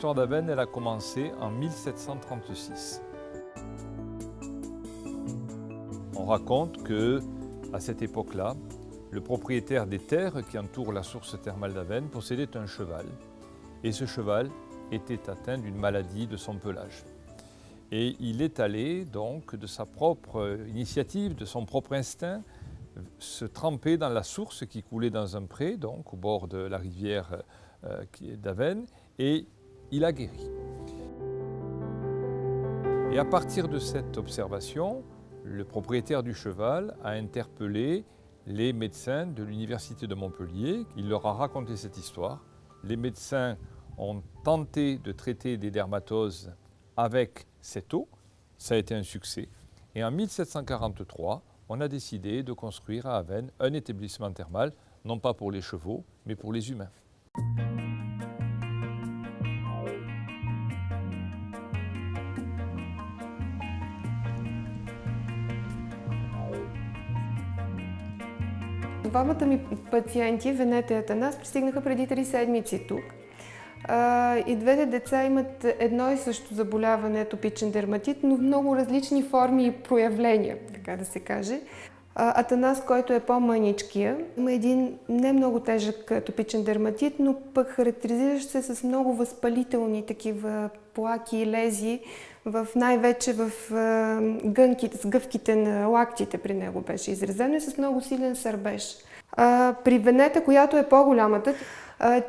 l'histoire d'Avène, elle a commencé en 1736. On raconte que, à cette époque-là, le propriétaire des terres qui entourent la source thermale d'Avène possédait un cheval. Et ce cheval était atteint d'une maladie de son pelage. Et il est allé, donc, de sa propre initiative, de son propre instinct, se tremper dans la source qui coulait dans un pré, donc au bord de la rivière d'Avène, et il a guéri. Et à partir de cette observation, le propriétaire du cheval a interpellé les médecins de l'Université de Montpellier. Il leur a raconté cette histoire. Les médecins ont tenté de traiter des dermatoses avec cette eau. Ça a été un succès. Et en 1743, on a décidé de construire à Avène un établissement thermal, non pas pour les chevaux, mais pour les humains. Двамата ми пациенти, Венета и Атанас, пристигнаха преди 3 седмици тук. И двете деца имат едно и също заболяване, атопичен дерматит, но в много различни форми и проявления, така да се каже. Атанас, който е по-мъничкия, има един не много тежък атопичен дерматит, но пък характеризиращ се с много възпалителни такива плаки и лези, най-вече в гънките, с гъвките на лактите при него беше изразено и с много силен сърбеж. При Венета, която е по-голямата,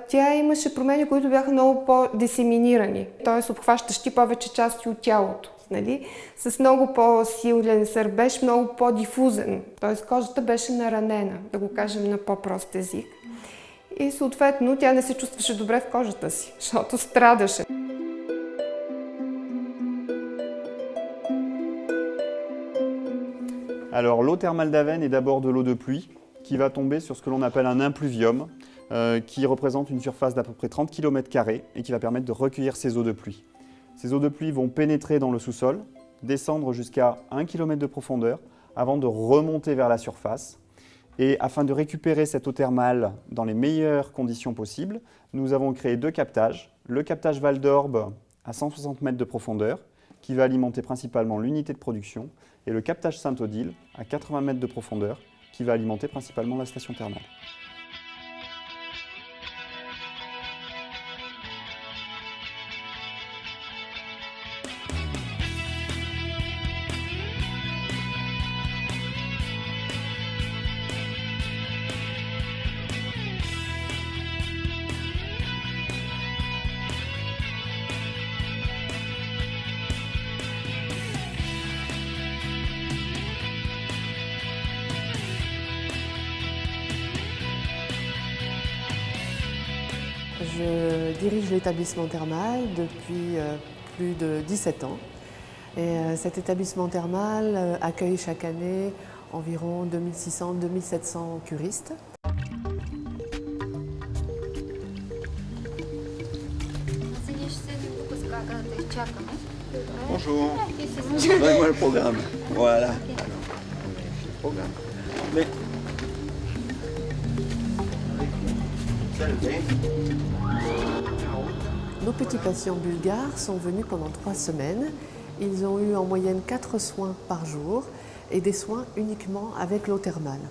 тя имаше промени, които бяха много по-дисеминирани, т.е. обхващащи повече части от тялото. Нали? С много по-силен сърбеж, много по-дифузен. Т.е. кожата беше наранена, да го кажем на по-прост език. И съответно тя не се чувстваше добре в кожата си, защото страдаше. Alors l'eau thermale d'Avène est d'abord de l'eau de pluie qui va tomber sur ce que l'on appelle un impluvium qui représente une surface d'à peu près 30 km² et qui va permettre de recueillir ces eaux de pluie. Ces eaux de pluie vont pénétrer dans le sous-sol, descendre jusqu'à 1 km de profondeur avant de remonter vers la surface. Et afin de récupérer cette eau thermale dans les meilleures conditions possibles, nous avons créé 2 captages. Le captage Val d'Orbe à 160 mètres de profondeur qui va alimenter principalement l'unité de production et le captage Sainte-Odile à 80 mètres de profondeur qui va alimenter principalement la station thermale. Je dirige l'établissement thermal depuis plus de 17 ans. Et cet établissement thermal accueille chaque année environ 2600-2700 curistes. Bonjour. Donnez-moi le programme. Voilà. Alors, le programme. Mais... Nos petits patients bulgares sont venus pendant 3 semaines. Ils ont eu en moyenne 4 soins par jour et des soins uniquement avec l'eau thermale.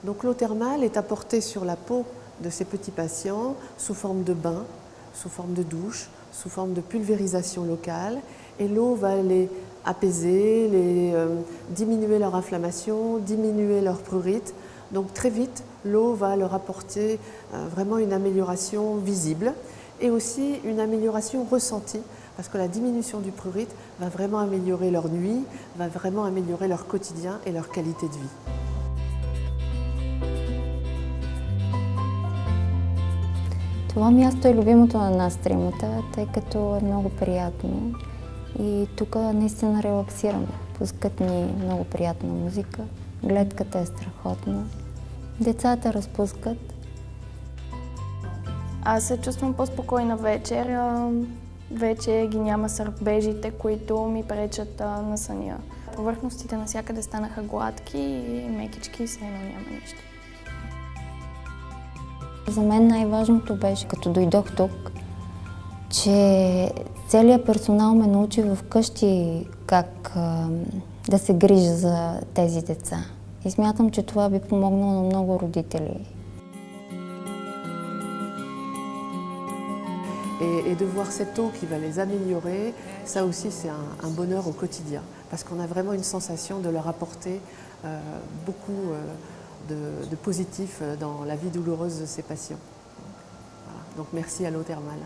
Donc l'eau thermale est apportée sur la peau de ces petits patients sous forme de bain, sous forme de douche, sous forme de pulvérisation locale, et l'eau va les apaiser, diminuer leur inflammation, diminuer leur prurite. Donc très vite, l'eau va leur apporter vraiment une amélioration visible et aussi une amélioration ressentie, parce que la diminution du prurite va vraiment améliorer leur nuit, va vraiment améliorer leur quotidien et leur qualité de vie. Това място е любимото на нас тримата, тъй като е много приятно и тук наистина релаксираме. Пускат ни много приятна музика, гледката е страхотна, децата разпускат. Аз се чувствам по-спокойна вечер, вече ги няма сърбежите, които ми пречат на съня. Повърхностите навсякъде станаха гладки и мекички и все едно няма нищо. За мен най-важното беше, като дойдох тук, че целият персонал ме научи вкъщи как да се грижа за тези деца. И смятам, че това би помогнало на много родители. Et de voir cette eau qui va les améliorer, ça aussi c'est un bonheur au quotidien. Parce qu'on a vraiment une sensation de leur apporter beaucoup de positif dans la vie douloureuse de ces patients. Voilà. Donc merci à l'eau thermale.